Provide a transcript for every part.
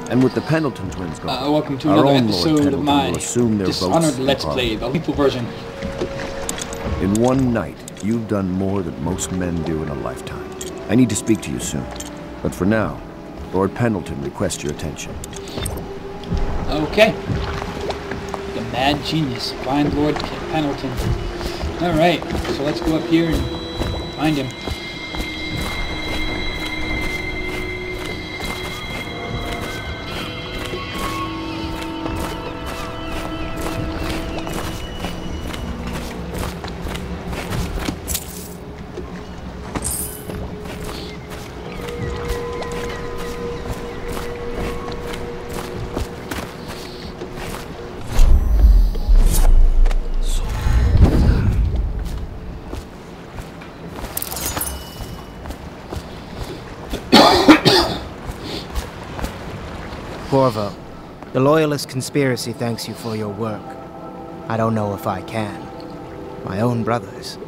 And with the Pendleton twins gone, welcome to our another own Lord episode of Pendleton my will assume their Dishonored votes Let's in Play, Parliament. the lethal version. In one night, you've done more than most men do in a lifetime. I need to speak to you soon. But for now, Lord Pendleton requests your attention. Okay. The mad genius, find Lord Pendleton. Alright, so let's go up here and find him. Corvo, the Loyalist conspiracy thanks you for your work. I don't know if I can. My own brothers.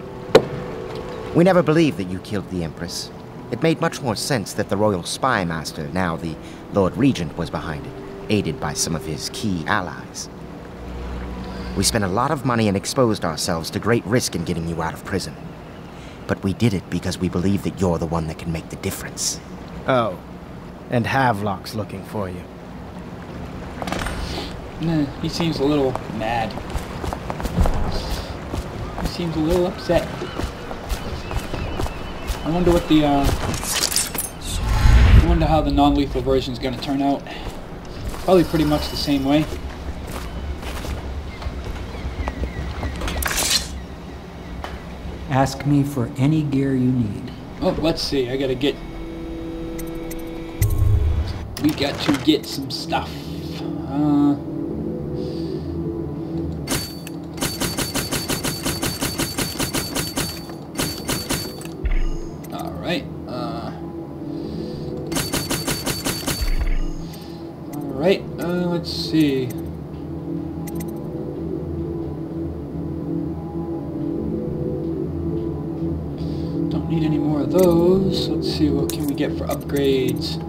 We never believed that you killed the Empress. It made much more sense that the Royal Spy Master, now the Lord Regent, was behind it, aided by some of his key allies. We spent a lot of money and exposed ourselves to great risk in getting you out of prison. But we did it because we believe that you're the one that can make the difference. Oh, and Havelock's looking for you. Nah, he seems a little mad. He seems a little upset. I wonder what the, I wonder how the non-lethal version is going to turn out. Probably pretty much the same way. Ask me for any gear you need. Oh, let's see. I gotta get... We got to get some stuff. Alright. Alright, let's see. Don't need any more of those. Let's see, what can we get for upgrades?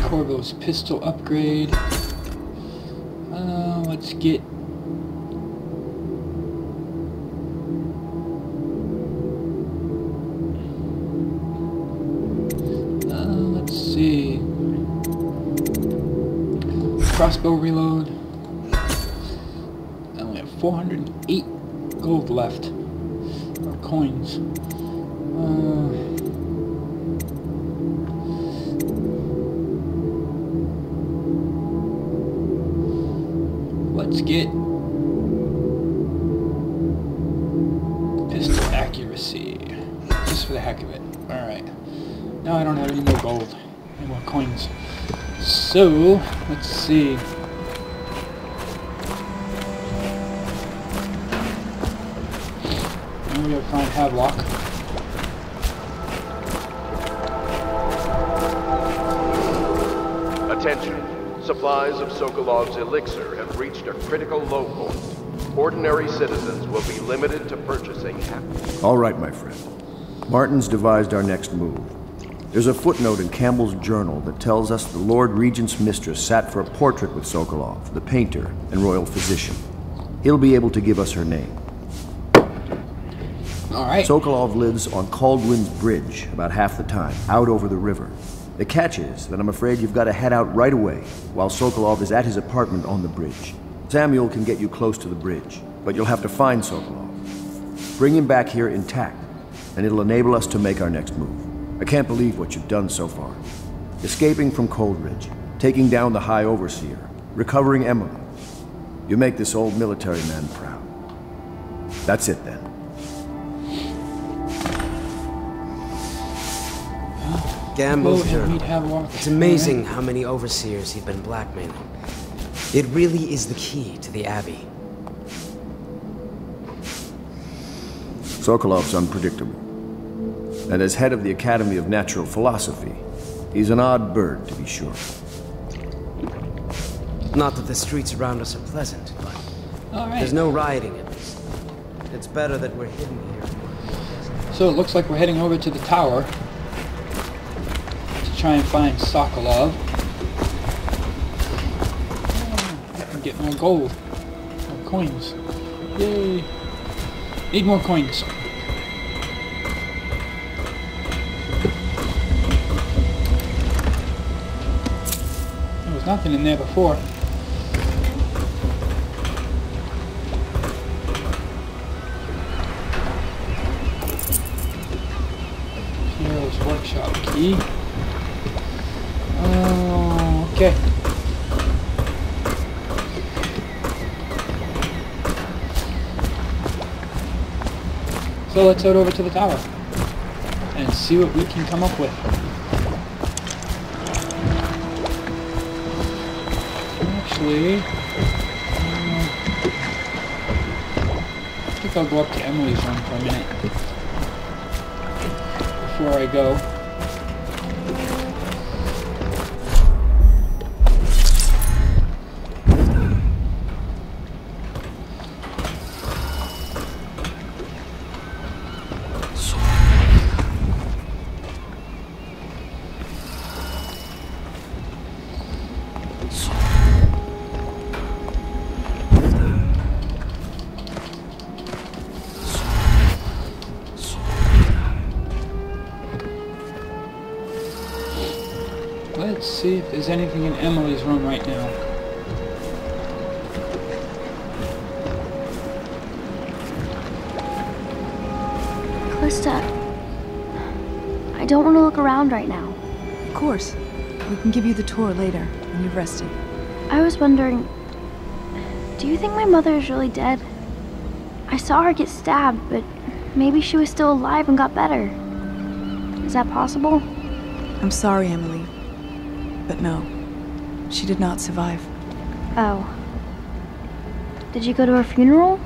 Corvo's pistol upgrade. Let's get... let's see. Crossbow reload. I only have 408 gold left. Or coins. Let's get pistol accuracy, just for the heck of it. Alright, now I don't have any more gold, any more coins. So, let's see. Now we gotta find Havelock. Attention. Supplies of Sokolov's elixir have reached a critical low point. Ordinary citizens will be limited to purchasing half. All right, my friend. Martin's devised our next move. There's a footnote in Campbell's journal that tells us the Lord Regent's mistress sat for a portrait with Sokolov, the painter and royal physician. He'll be able to give us her name. All right. Sokolov lives on Caldwin's Bridge about half the time, out over the river. The catch is that I'm afraid you've got to head out right away, while Sokolov is at his apartment on the bridge. Samuel can get you close to the bridge, but you'll have to find Sokolov. Bring him back here intact, and it'll enable us to make our next move. I can't believe what you've done so far. Escaping from Coldridge, taking down the High Overseer, recovering Emily. You make this old military man proud. That's it then. Gamble's We'd journal. have a walk. It's amazing how many overseers he'd been blackmailing. It really is the key to the Abbey. Sokolov's unpredictable. And as head of the Academy of Natural Philosophy, he's an odd bird, to be sure. Not that the streets around us are pleasant, but All right. there's no rioting at least. It's better that we're hidden here. So it looks like we're heading over to the tower to try and find Sokolov. Oh, I can get more gold. More coins. Yay! Need more coins. There was nothing in there before. Hero's Workshop key. Oh, okay. So let's head over to the tower and see what we can come up with. Actually, I think I'll go up to Emily's room for a minute before I go. Let's see if there's anything in Emily's room right now. Callista, I don't want to look around right now. Of course. We can give you the tour later, when you've rested. I was wondering, do you think my mother is really dead? I saw her get stabbed, but maybe she was still alive and got better. Is that possible? I'm sorry, Emily. But no, she did not survive. Oh. Did you go to her funeral?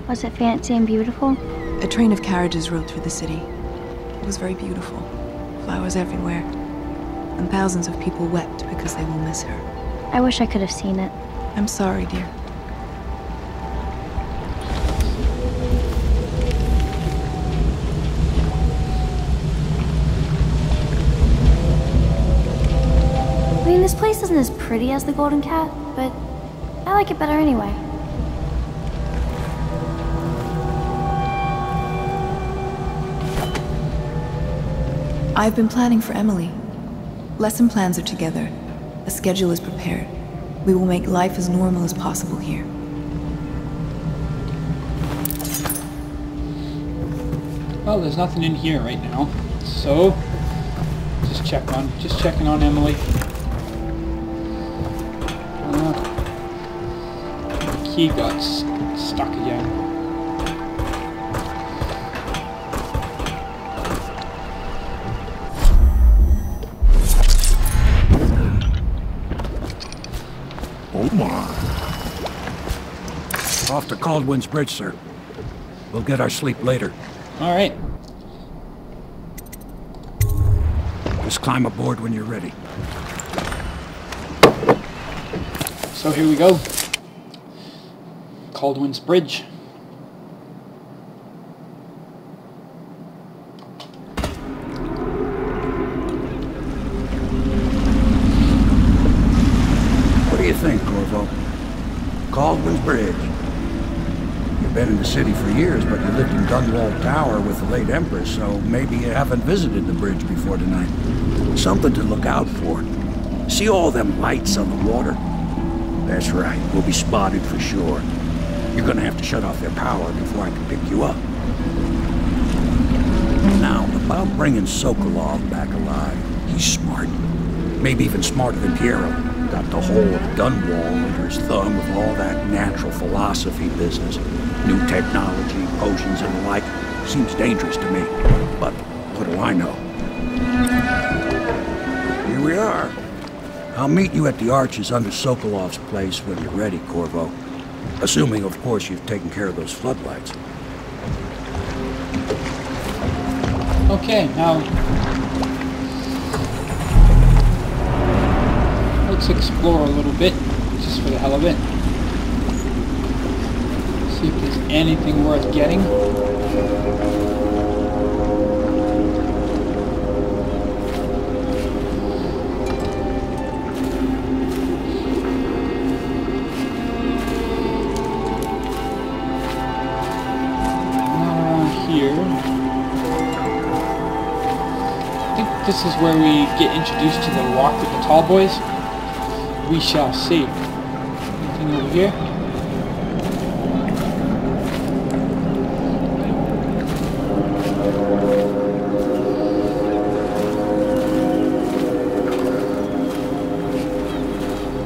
Was it fancy and beautiful? A train of carriages rode through the city. It was very beautiful. Flowers everywhere. And thousands of people wept because they will miss her. I wish I could have seen it. I'm sorry, dear. I mean, this place isn't as pretty as the Golden Cat, but I like it better anyway. I've been planning for Emily. Lesson plans are together. A schedule is prepared. We will make life as normal as possible here. Well, there's nothing in here right now, so just checking on Emily. The key got stuck again. Off to Caldwin's Bridge, sir. We'll get our sleep later. All right. Just climb aboard when you're ready. So here we go. Caldwin's Bridge. What do you think, Corvo? Caldwin's Bridge. You've been in the city for years, but you lived in Gunwall Tower with the late Empress, so maybe you haven't visited the bridge before tonight. Something to look out for. See all them lights on the water? That's right, we'll be spotted for sure. You're gonna have to shut off their power before I can pick you up. Now, about bringing Sokolov back alive, he's smart. Maybe even smarter than Piero. Got the whole of Gunwall under his thumb with all that natural philosophy business. New technology, potions and the like. Seems dangerous to me. But what do I know? Here we are. I'll meet you at the arches under Sokolov's place when you're ready, Corvo. Assuming, of course, you've taken care of those floodlights. Okay, now let's explore a little bit, just for the hell of it. See if there's anything worth getting. This is where we get introduced to the walk with the tall boys. We shall see. Anything over here?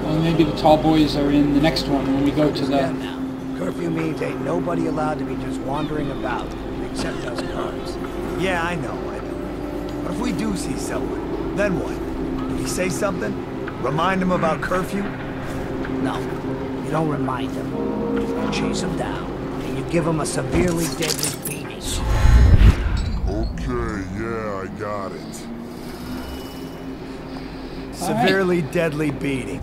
Well, maybe the tall boys are in the next one when we go to the... Curfew means ain't nobody allowed to be just wandering about, except us cubs. Yeah, I know. But if we do see someone, then what? Do we say something? Remind them about curfew? No, you don't remind them. You chase them down, and you give them a severely deadly beating. Okay, yeah, I got it. Severely deadly beating.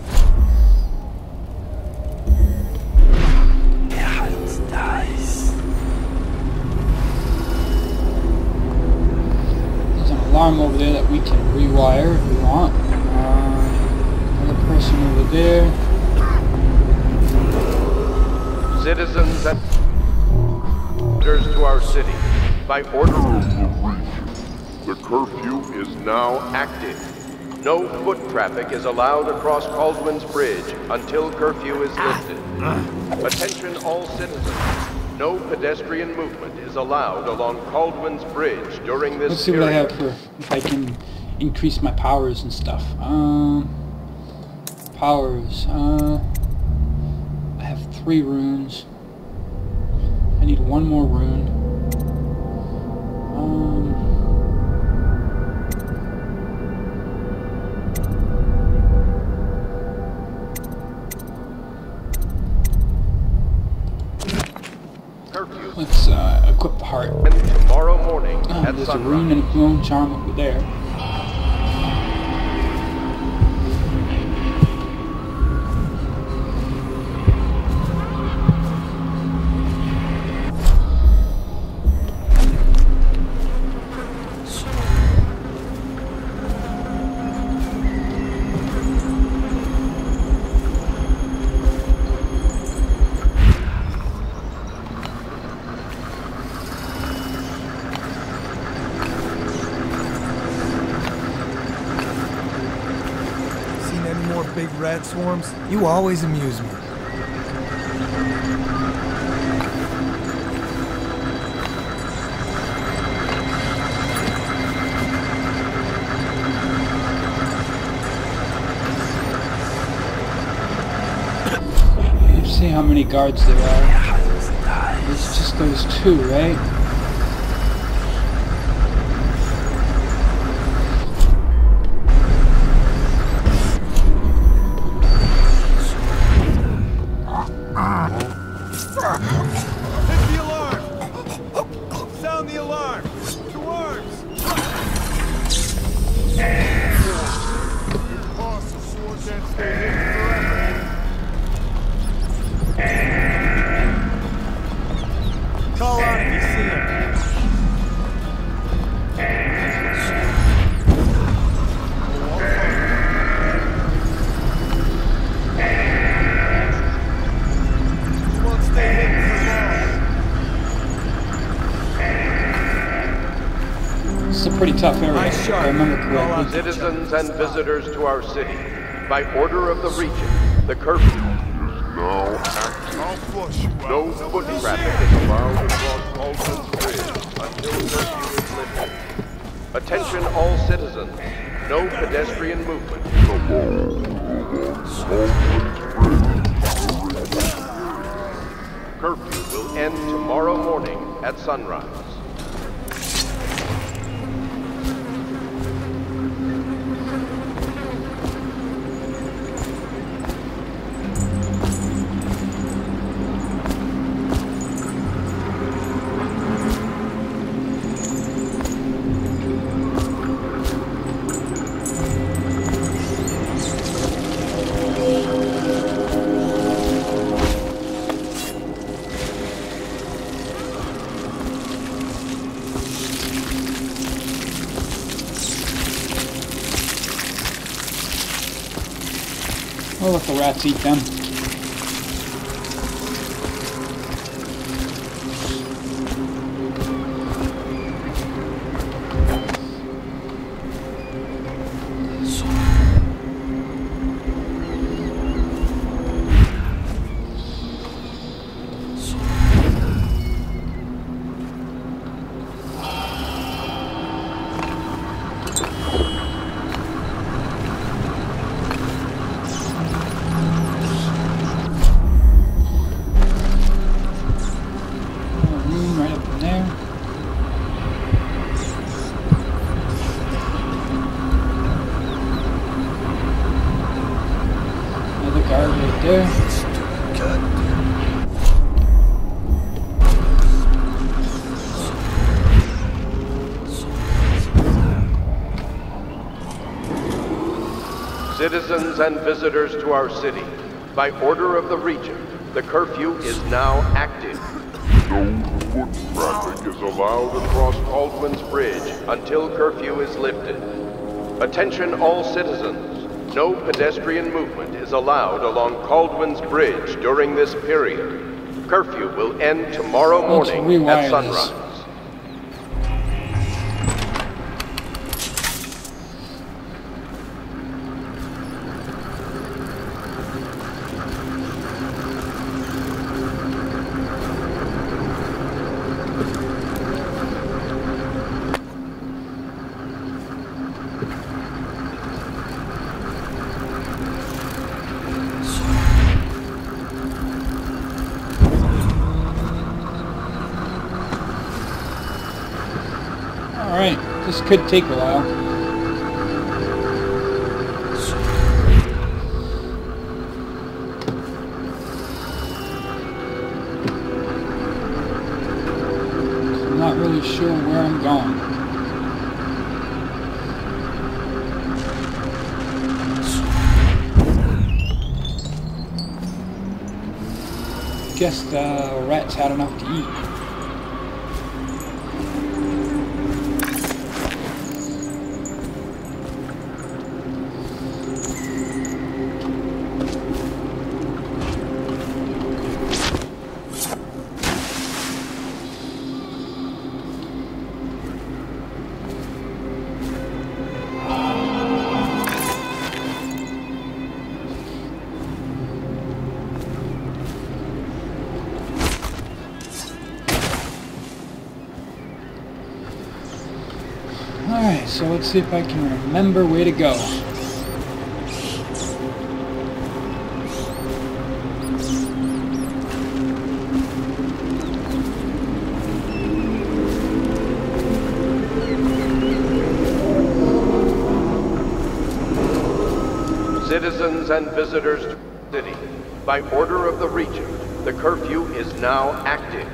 Alarm over there that we can rewire if we want. Another person over there. Citizens and visitors to our city, by order of the curfew is now active. No foot traffic is allowed across Caldwin's Bridge until curfew is lifted. Attention all citizens. No pedestrian movement is allowed along Caldwin's Bridge during this Let's see what I have for, if I can increase my powers and stuff. Powers. I have 3 runes. I need 1 more rune. Let's equip the heart. Tomorrow morning at there's sunrise. a rune and a clone charm over there. Big rat swarms? You always amuse me. Let's see how many guards there are. It's just those 2, right? Call out if you see him. You won't stay hidden for long. It's a pretty tough area, if I remember correctly. Citizens and visitors to our city, by order of the region, the curfew is now active. No foot traffic is allowed across Caldwin's Bridge until curfew is lifted. Attention all citizens, no pedestrian movement. Curfew will end tomorrow morning at sunrise. I'll let the rats eat them. Citizens and visitors to our city, by order of the Regent, the curfew is now active. No foot traffic is allowed across Baldwin's Bridge until curfew is lifted. Attention all citizens, no pedestrian movement is allowed along Baldwin's Bridge during this period. Curfew will end tomorrow morning at sunrise. Alright, this could take a while. I'm not really sure where I'm going. Guess the rats had enough to eat. Alright, so let's see if I can remember where to go. Citizens and visitors to the city, by order of the Regent, the curfew is now active.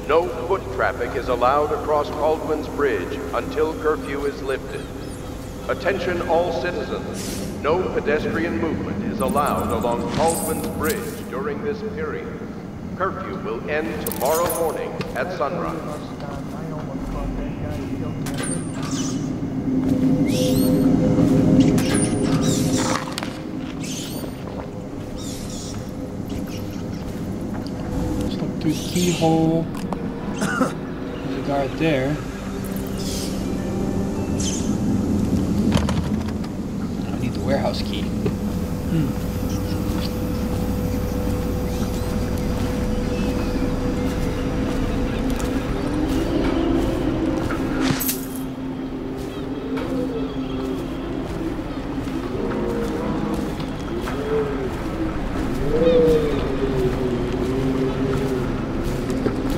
No foot traffic is allowed across Baldwin's Bridge until curfew is lifted. Attention all citizens, no pedestrian movement is allowed along Baldwin's Bridge during this period. Curfew will end tomorrow morning at sunrise. Just look through the keyhole. There's a guard there. I need the warehouse key.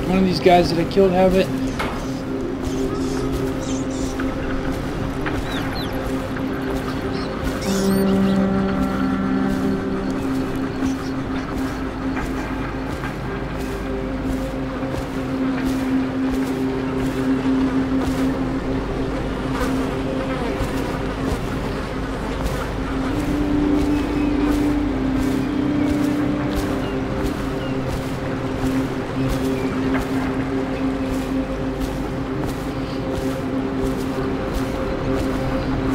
One of these guys that I killed have it.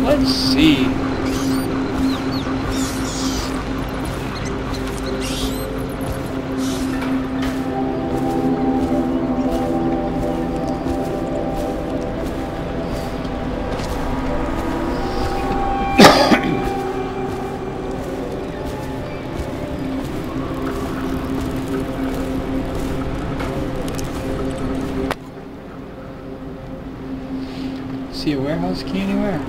Let's see. see a warehouse key anywhere?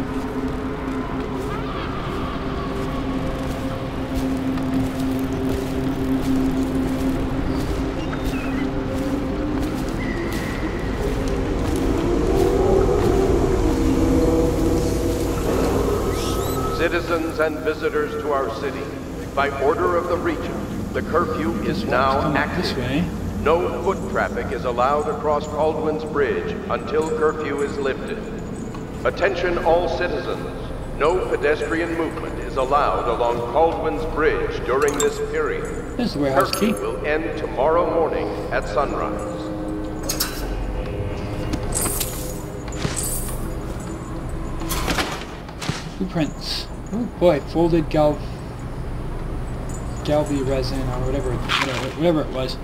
Citizens and visitors to our city, by order of the Regent, the curfew is now active. No foot traffic is allowed across Caldwin's Bridge until curfew is lifted. Attention all citizens. No pedestrian movement is allowed along Caldwin's Bridge during this period. There's the warehouse key. Curfew will end tomorrow morning at sunrise. Blueprints. Oh boy, folded galvi resin or whatever it was.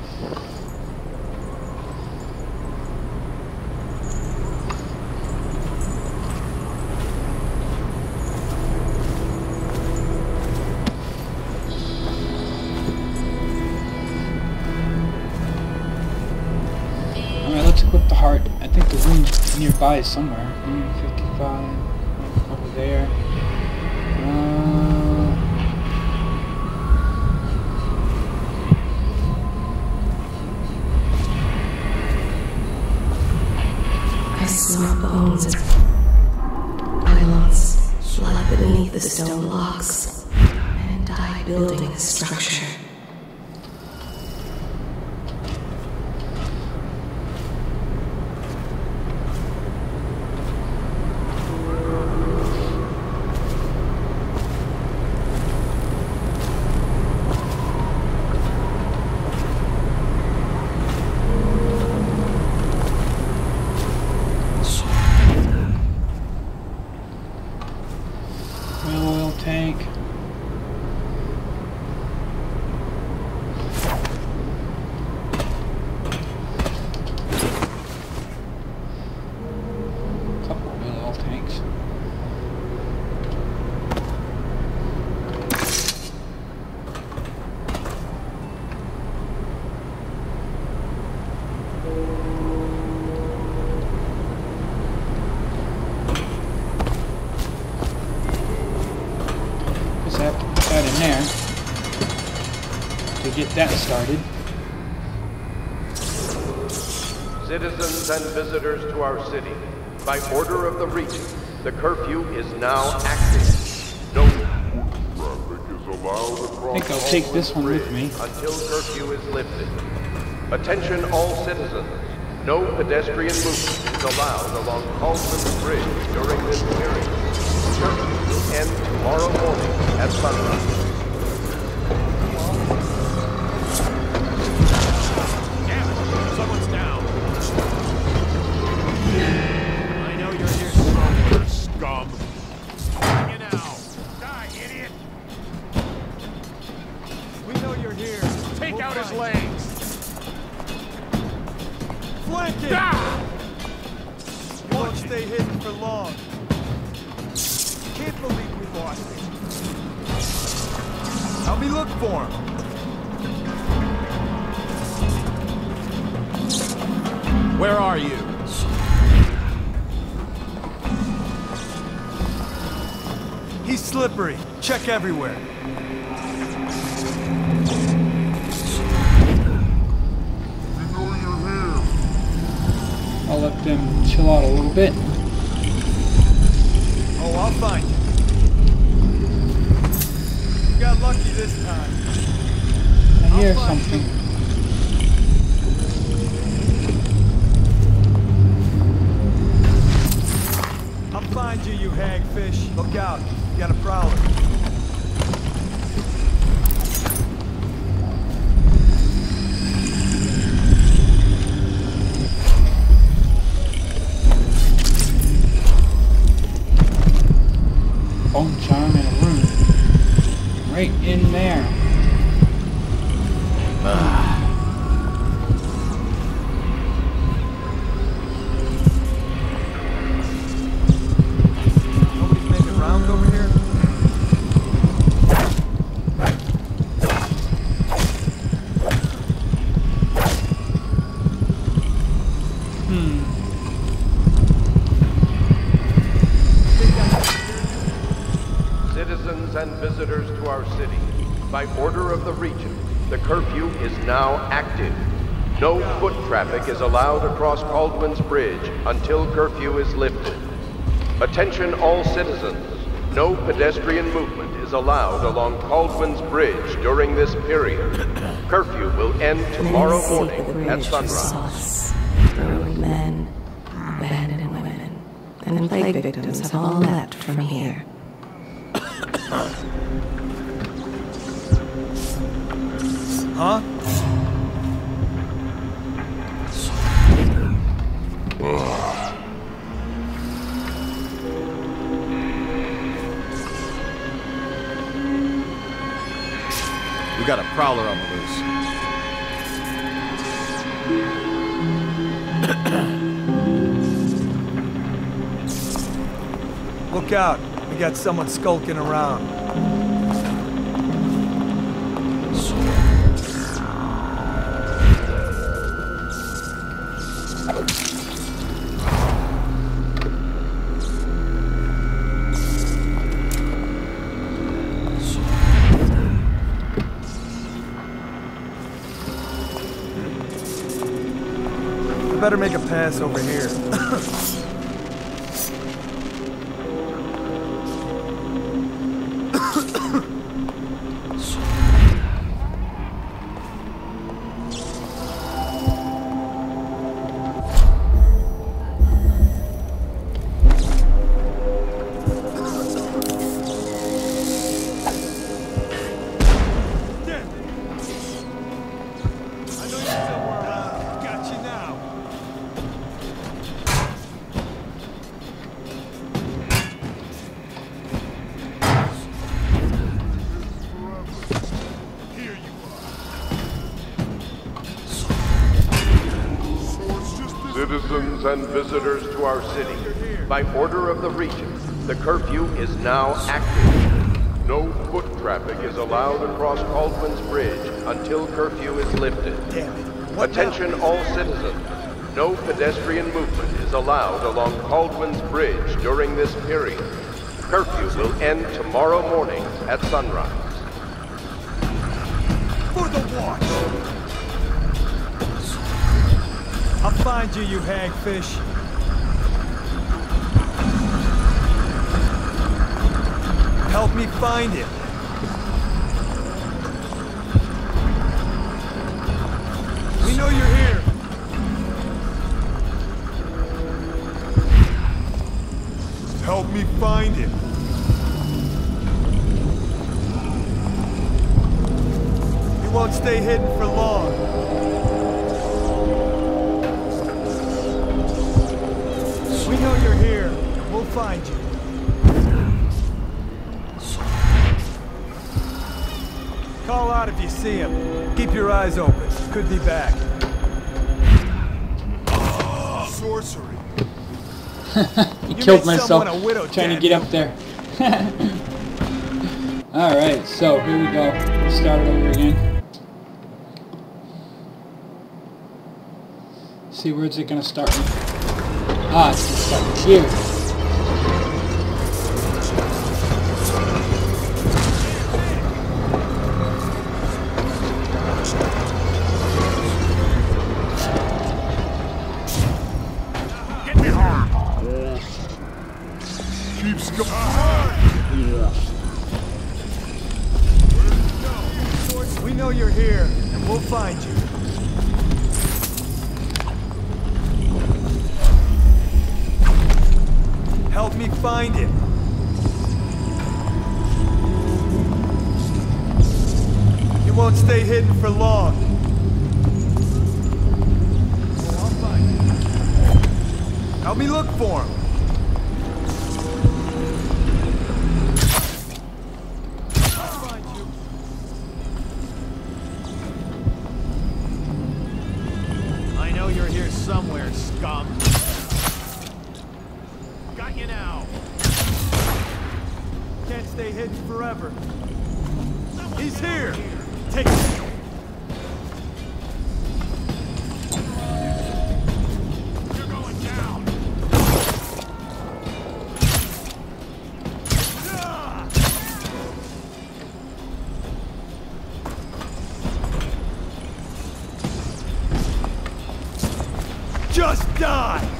Alright, let's equip the heart. I think the room's nearby somewhere. 55 over there. I smell bones and pylons lie beneath the stone blocks and die building a structure. Tank. Couple of oil tanks. I have to put that in there to get that started. Citizens and visitors to our city, by order of the Regent, the curfew is now active. No traffic is allowed across. I think I'll take this one with me until curfew is lifted. Attention all citizens. No pedestrian movement is allowed along Caldwin's Bridge during this period. Curfew will end tomorrow morning at sunrise. Damn it! Someone's down. I know you're here somewhere, scum. Bring it out. Die, idiot! We know you're here. Take out his legs. Flank it! Ah! You won't stay hidden for long. Can't believe we lost it. Help me look for him. Where are you? He's slippery. Check everywhere. I'll let them chill out a little bit. Oh, I'll find you. You got lucky this time. I hear something. I'll find you, you hagfish. Look out. You got a prowler. Bone charm in a room. Right in there. Nobody's making rounds over here? Citizens and visitors to our city, by order of the Regent, the curfew is now active. No foot traffic is allowed across Caldwin's Bridge until curfew is lifted. Attention all citizens. No pedestrian movement is allowed along Caldwin's Bridge during this period. Curfew will end tomorrow morning at sunrise. Burrowing men, abandoned women, and plague victims have all left from here. Huh? We got a prowler on the loose. Look out. We got someone skulking around. Better make a pass over here. Citizens and visitors to our city, by order of the Regent, the curfew is now active. No foot traffic is allowed across Caldwin's Bridge until curfew is lifted. Attention all citizens. No pedestrian movement is allowed along Caldwin's Bridge during this period. Curfew will end tomorrow morning at sunrise. For the watch! I'll find you, you hagfish. Help me find him. We know you're here. Help me find him. He won't stay hidden for long. We know you're here. We'll find you. Call out if you see him. Keep your eyes open. Could be back. Sorcery. He killed myself trying to get up there. Alright, so here we go. Let's start it over again. See, where's it gonna start me? Ah, it's gonna start here. We know you're here, and we'll find you. Help me find him. He won't stay hidden for long. I'll find him. Help me look for him. Somewhere, scum. Got you now. Can't stay hidden forever. He's here. Take it. You're going down. die!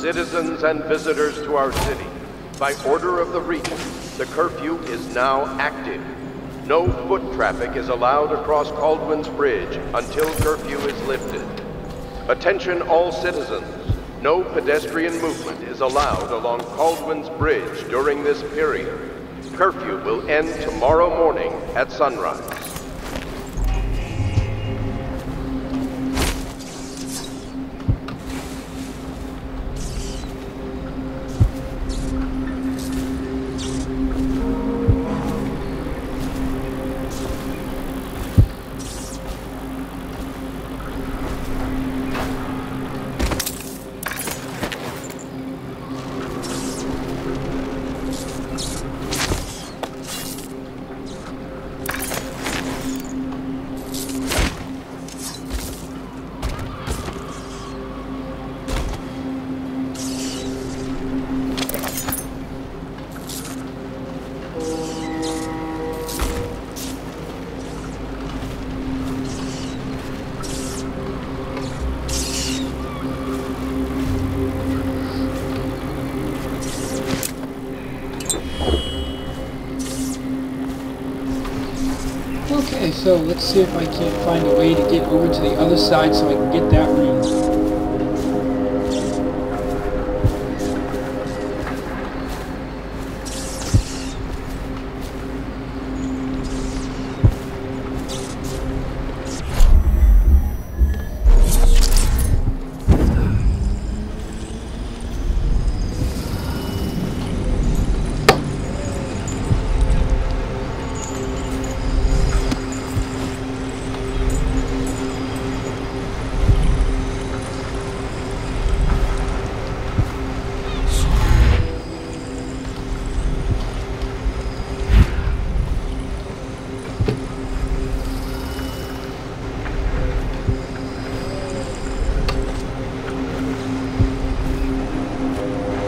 Citizens and visitors to our city, by order of the Regent, the curfew is now active. No foot traffic is allowed across Caldwin's Bridge until curfew is lifted. Attention all citizens, no pedestrian movement is allowed along Caldwin's Bridge during this period. Curfew will end tomorrow morning at sunrise. Okay, so let's see if I can't find a way to get over to the other side so I can get that ring.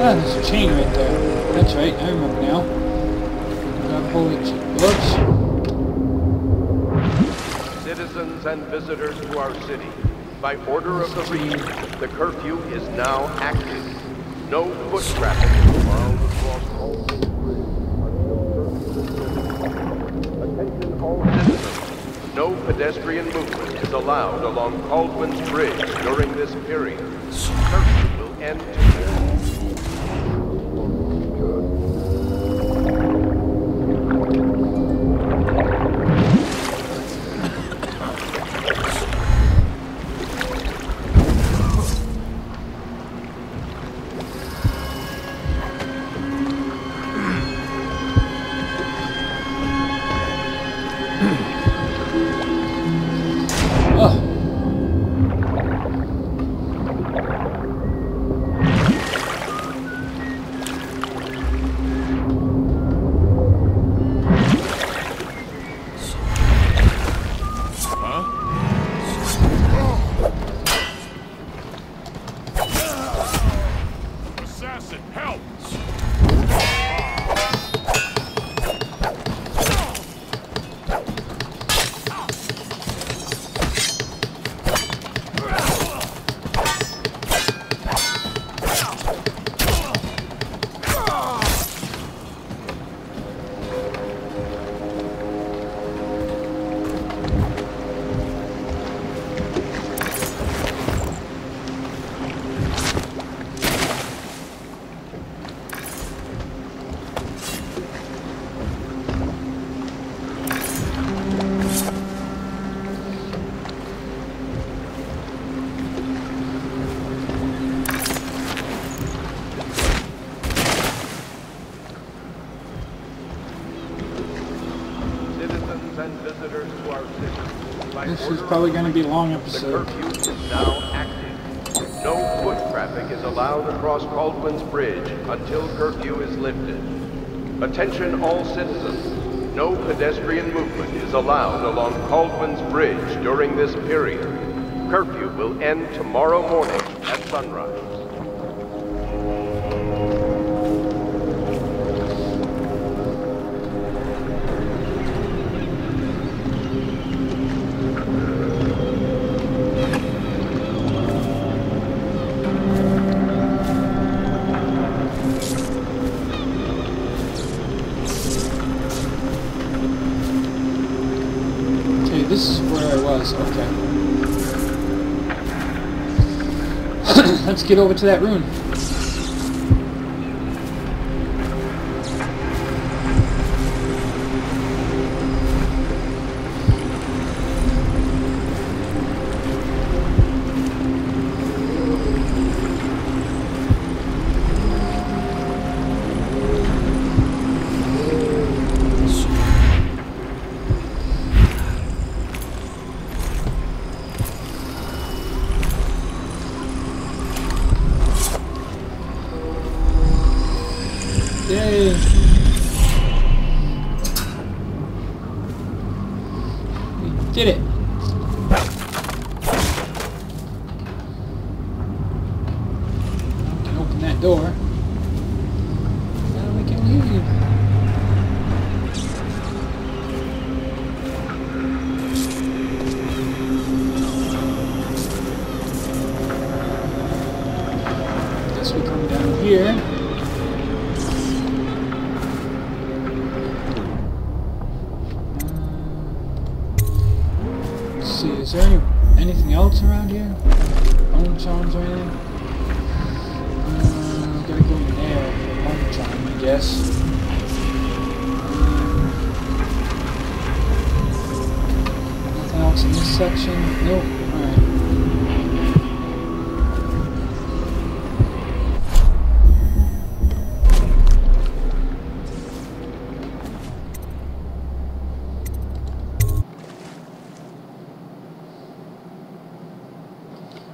Ah, there's a chain right there. That's right, I remember now. Grab hold of it. Citizens and visitors to our city, by order of the Regent, the curfew is now active. No foot traffic is allowed across Caldwin's Bridge. Attention all citizens. No pedestrian movement is allowed along Caldwin's Bridge during this period. Curfew will end tomorrow. visitors to our city. By This is order probably of going to be a long the episode. curfew is now active. No foot traffic is allowed across Caldwin's Bridge until curfew is lifted. Attention all citizens. No pedestrian movement is allowed along Caldwin's Bridge during this period. Curfew will end tomorrow morning at sunrise. This is where I was, okay. Let's get over to that ruin. Yay! We did it! We can open that door. Now we can leave. Guess we come down here. Is there anything else around here? Bone charms or anything? Gotta go in there for bone charm, I guess. Nothing else in this section? Nope. Alright.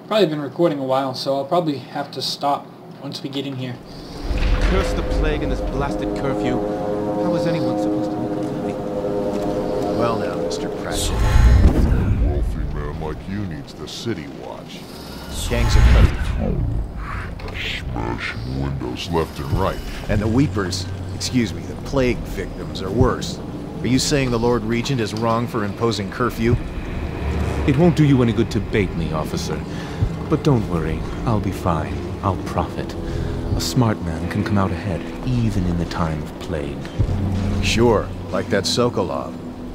Probably been recording a while, so I'll probably have to stop once we get in here. Curse the plague and this blasted curfew. How is anyone supposed to make a living? Well now, Mr. Pratchett. A wealthy man like you needs the city watch. Gangs are cut. Smashing windows left and right. And the Weepers, excuse me, the plague victims are worse. Are you saying the Lord Regent is wrong for imposing curfew? It won't do you any good to bait me, officer. But don't worry, I'll be fine. I'll profit. A smart man can come out ahead, even in the time of plague. Sure, like that Sokolov.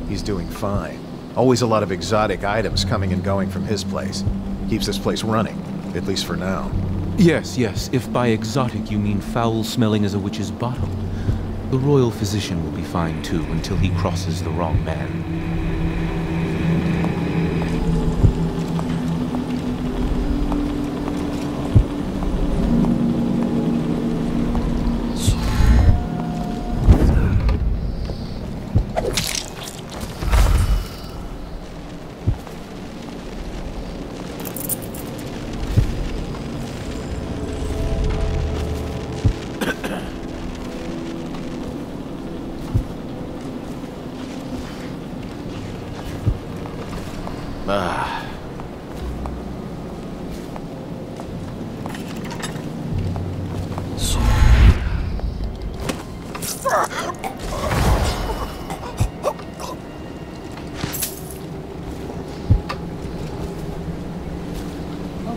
He's doing fine. Always a lot of exotic items coming and going from his place. Keeps this place running, at least for now. Yes, yes, if by exotic you mean foul-smelling as a witch's bottom. The royal physician will be fine too, until he crosses the wrong man.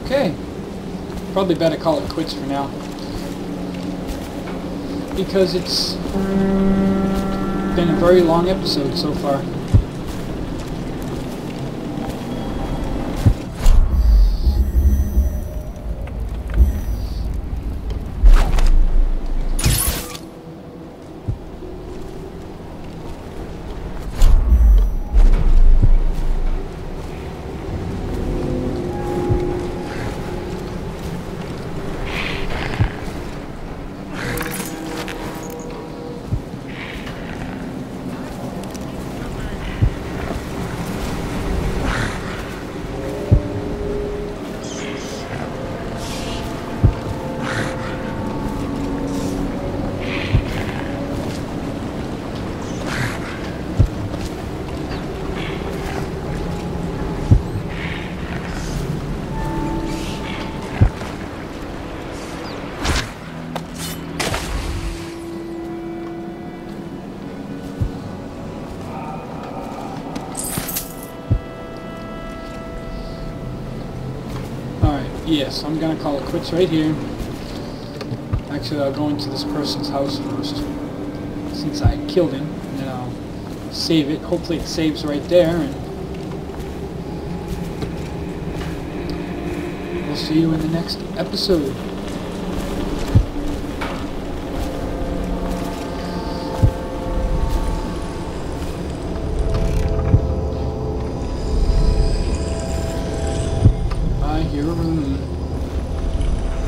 Okay. Probably better call it quits for now. Because it's been a very long episode so far. yes, I'm gonna call it quits right here. Actually, I'll go into this person's house first, since I killed him, and then I'll save it. Hopefully it saves right there, and we'll see you in the next episode. I hear a room.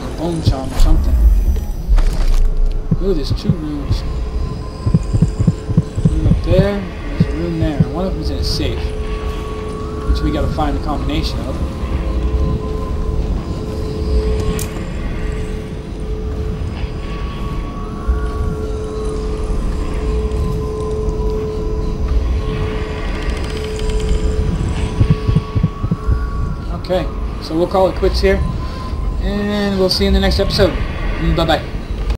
A bone charm or something. Ooh, there's 2 rooms. Room up there, there's a room there. One of them's in a safe, which we gotta find the combination of. Okay, so we'll call it quits here, and we'll see you in the next episode. Bye-bye.